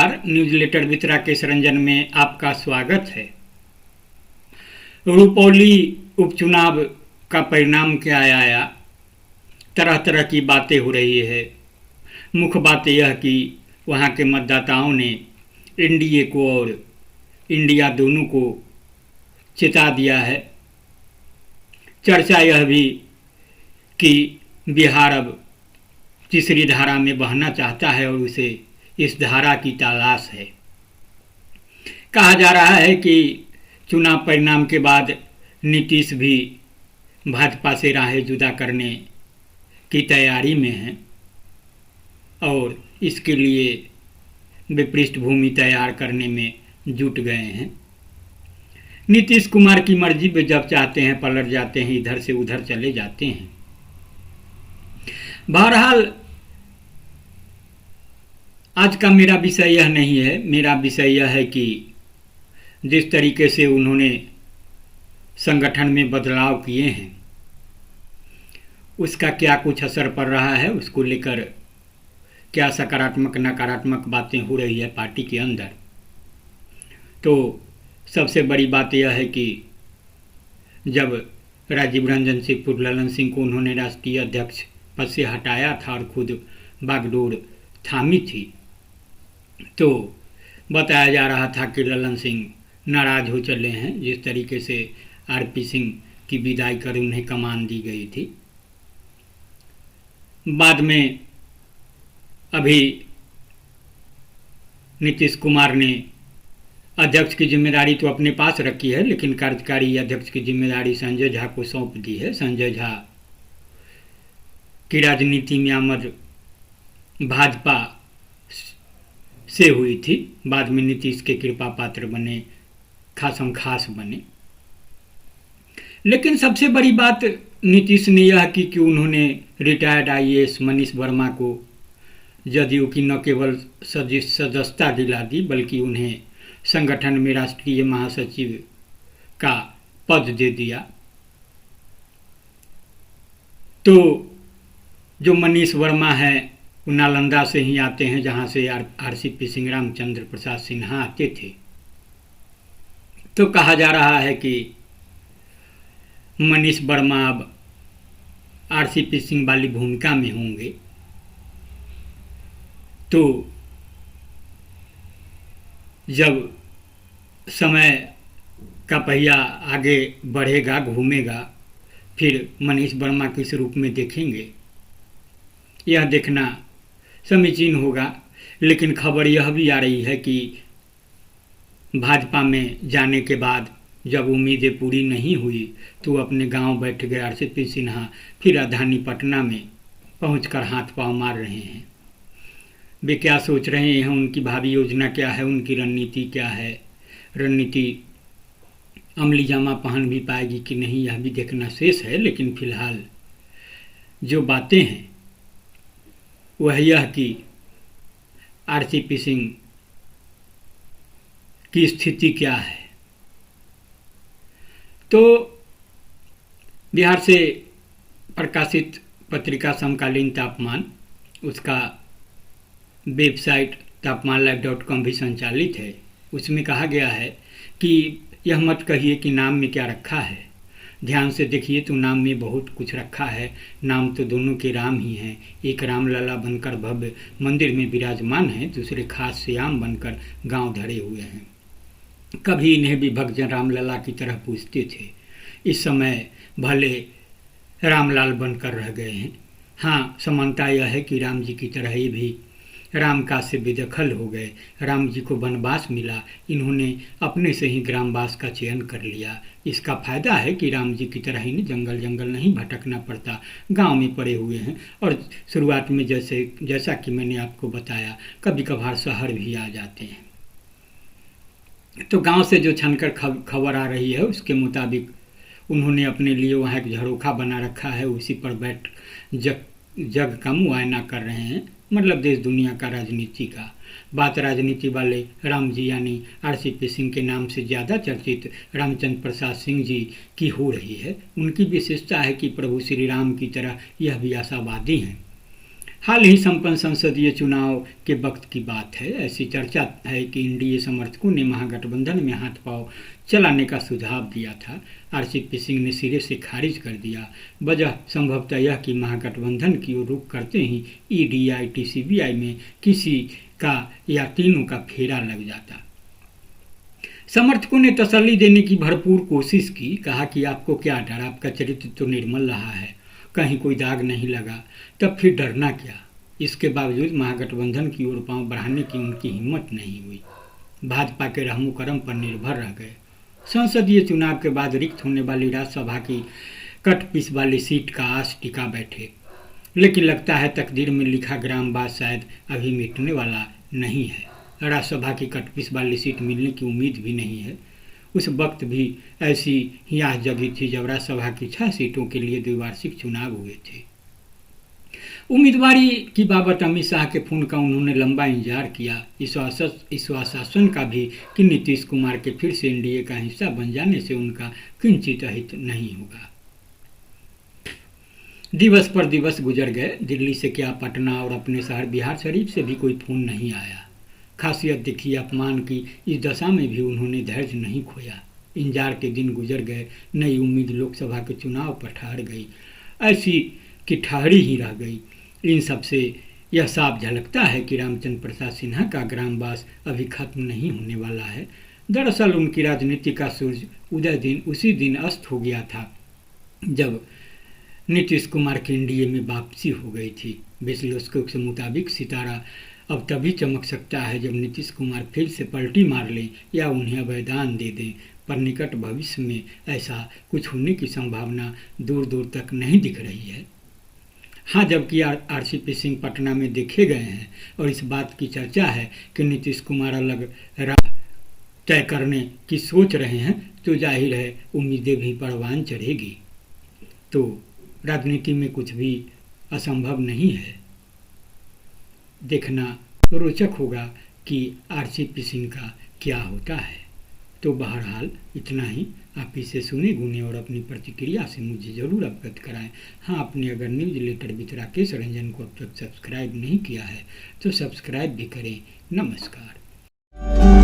नमस्कार। न्यूज़लेटर वितरा के संरंजन में आपका स्वागत है। रुपौली उपचुनाव का परिणाम क्या आया, तरह तरह की बातें हो रही है। मुख्य बात यह कि वहाँ के मतदाताओं ने एनडीए को और इंडिया दोनों को चिता दिया है। चर्चा यह भी कि बिहार अब तीसरी धारा में बहना चाहता है और उसे इस धारा की तलाश है। कहा जा रहा है कि चुनाव परिणाम के बाद नीतीश भी भाजपा से राहें जुदा करने की तैयारी में हैं और इसके लिए वे पृष्ठभूमि तैयार करने में जुट गए हैं। नीतीश कुमार की मर्जी वे जब चाहते हैं पलट जाते हैं, इधर से उधर चले जाते हैं। बहरहाल आज का मेरा विषय यह नहीं है। मेरा विषय यह है कि जिस तरीके से उन्होंने संगठन में बदलाव किए हैं उसका क्या कुछ असर पड़ रहा है, उसको लेकर क्या सकारात्मक नकारात्मक बातें हो रही है पार्टी के अंदर। तो सबसे बड़ी बात यह है कि जब राजीव रंजन सिंह ललन सिंह को उन्होंने राष्ट्रीय अध्यक्ष पद से हटाया था और खुद बागडोर थामी थी, तो बताया जा रहा था कि ललन सिंह नाराज हो चले हैं जिस तरीके से आरपी सिंह की विदाई कर उन्हें कमान दी गई थी। बाद में अभी नीतीश कुमार ने अध्यक्ष की जिम्मेदारी तो अपने पास रखी है, लेकिन कार्यकारी अध्यक्ष की जिम्मेदारी संजय झा को सौंप दी है। संजय झा की राजनीति में आमद भाजपा से हुई थी, बाद में नीतीश के कृपा पात्र बने, खासम खास बने। लेकिन सबसे बड़ी बात नीतीश ने यह की कि उन्होंने रिटायर्ड आईएएस मनीष वर्मा को जदयू की न केवल सदस्यता दिला दी बल्कि उन्हें संगठन में राष्ट्रीय महासचिव का पद दे दिया। तो जो मनीष वर्मा है वो नालंदा से ही आते हैं, जहाँ से आरसीपी सिंह रामचंद्र प्रसाद सिन्हा आते थे। तो कहा जा रहा है कि मनीष वर्मा अब आरसीपी सिंह वाली भूमिका में होंगे। तो जब समय का पहिया आगे बढ़ेगा, घूमेगा, फिर मनीष वर्मा किस रूप में देखेंगे यह देखना समीचीन होगा। लेकिन खबर यह भी आ रही है कि भाजपा में जाने के बाद जब उम्मीदें पूरी नहीं हुई तो अपने गांव बैठ गए आरसीपी सिन्हा, फिर राजधानी पटना में पहुंचकर हाथ पांव मार रहे हैं। वे क्या सोच रहे हैं, उनकी भावी योजना क्या है, उनकी रणनीति क्या है, रणनीति अमली जामा पहन भी पाएगी कि नहीं यह भी देखना शेष है। लेकिन फिलहाल जो बातें हैं वह यह कि आरसीपी सिंह की स्थिति क्या है। तो बिहार से प्रकाशित पत्रिका समकालीन तापमान, उसका वेबसाइट tapanlive.com भी संचालित है। उसमें कहा गया है कि यह मत कहिए कि नाम में क्या रखा है, ध्यान से देखिए तो नाम में बहुत कुछ रखा है। नाम तो दोनों के राम ही हैं। एक रामलला बनकर भव्य मंदिर में विराजमान है, दूसरे खास श्याम बनकर गांव धरे हुए हैं। कभी इन्हें भी भक्तजन रामलला की तरह पूछते थे, इस समय भले रामलाल बनकर रह गए हैं। हाँ, समानता यह है कि राम जी की तरह ही भी राम का से बेदखल हो गए। राम जी को वनवास मिला, इन्होंने अपने से ही ग्रामवास का चयन कर लिया। इसका फायदा है कि राम जी की तरह ही जंगल जंगल नहीं भटकना पड़ता, गांव में पड़े हुए हैं। और शुरुआत में जैसा कि मैंने आपको बताया, कभी कभार शहर भी आ जाते हैं। तो गांव से जो छानकर खबर आ रही है उसके मुताबिक उन्होंने अपने लिए वहाँ एक झरोखा बना रखा है, उसी पर बैठ जग का मुआयना कर रहे हैं, मतलब देश दुनिया का राजनीति का। बात राजनीति वाले राम जी यानी आरसीपी सिंह के नाम से ज़्यादा चर्चित रामचंद्र प्रसाद सिंह जी की हो रही है। उनकी विशेषता है कि प्रभु श्री राम की तरह यह भी आशावादी हैं। हाल ही संपन्न संसदीय चुनाव के वक्त की बात है। ऐसी चर्चा है कि एनडीए समर्थकों ने महागठबंधन में हाथ पांव चलाने का सुझाव दिया था। आरसीपी सिंह ने सिरे से खारिज कर दिया। वजह संभवतः यह कि महागठबंधन की ओर रुख करते ही ईडी, आईटी, सीबीआई में किसी का या तीनों का फेरा लग जाता। समर्थकों ने तसल्ली देने की भरपूर कोशिश की। कहा कि आपको क्या डर, आपका चरित्र तो निर्मल रहा है, कहीं कोई दाग नहीं लगा, तब फिर डरना क्या। इसके बावजूद महागठबंधन की ओर पांव बढ़ाने की उनकी हिम्मत नहीं हुई। भाजपा के रहमो करम पर निर्भर रह गए। संसदीय चुनाव के बाद रिक्त होने वाली राज्यसभा की कटपिस वाली सीट का आस टिका बैठे, लेकिन लगता है तकदीर में लिखा ग्रामवाद शायद अभी मिटने वाला नहीं है। राज्यसभा की कटपिस वाली सीट मिलने की उम्मीद भी नहीं है। उस वक्त भी ऐसी ही आस जगी थी जब राज्यसभा की 6 सीटों के लिए द्विवार्षिक चुनाव हुए थे। उम्मीदवारी की बाबत अमित शाह के फोन का उन्होंने लंबा इंतजार किया। इस आश्वासन का भी कि नीतीश कुमार के फिर से एनडीए का हिस्सा बन जाने से उनका किंचित हित नहीं होगा। दिवस पर दिवस गुजर गए। दिल्ली से क्या पटना और अपने शहर बिहार शरीफ से भी कोई फोन नहीं आया। खासियत देखी अपमान की इस दशा में भी उन्होंने धैर्य नहीं खोया। इंतजार के दिन गुजर गए। नई उम्मीद लोकसभा के चुनाव पर ठहर गई, ऐसी कि ठहरी ही रह गई। इन सबसे यह साफ झलकता है कि रामचंद्र प्रसाद सिन्हा का ग्रामवास अभी खत्म नहीं होने वाला है। दरअसल उनकी राजनीति का सूरज उदय दिन उसी दिन अस्त हो गया था जब नीतीश कुमार की एनडीए में वापसी हो गई थी। विश्लेषकों के मुताबिक सितारा अब तभी चमक सकता है जब नीतीश कुमार फिर से पलटी मार लें या उन्हें अभयदान दे दें, पर निकट भविष्य में ऐसा कुछ होने की संभावना दूर दूर तक नहीं दिख रही है। हाँ, जबकि आरसीपी सिंह पटना में देखे गए हैं और इस बात की चर्चा है कि नीतीश कुमार अलग राह तय करने की सोच रहे हैं, तो जाहिर है उम्मीदें भी परवान चढ़ेगी। तो राजनीति में कुछ भी असंभव नहीं है। देखना रोचक होगा कि आरसीपी सिंह का क्या होता है। तो बहरहाल इतना ही। आप इसे सुने गुने और अपनी प्रतिक्रिया से मुझे ज़रूर अवगत कराएं। हाँ, आपने अगर newsletter with Rakesh Ranjan को अब तक सब्सक्राइब नहीं किया है तो सब्सक्राइब भी करें। नमस्कार।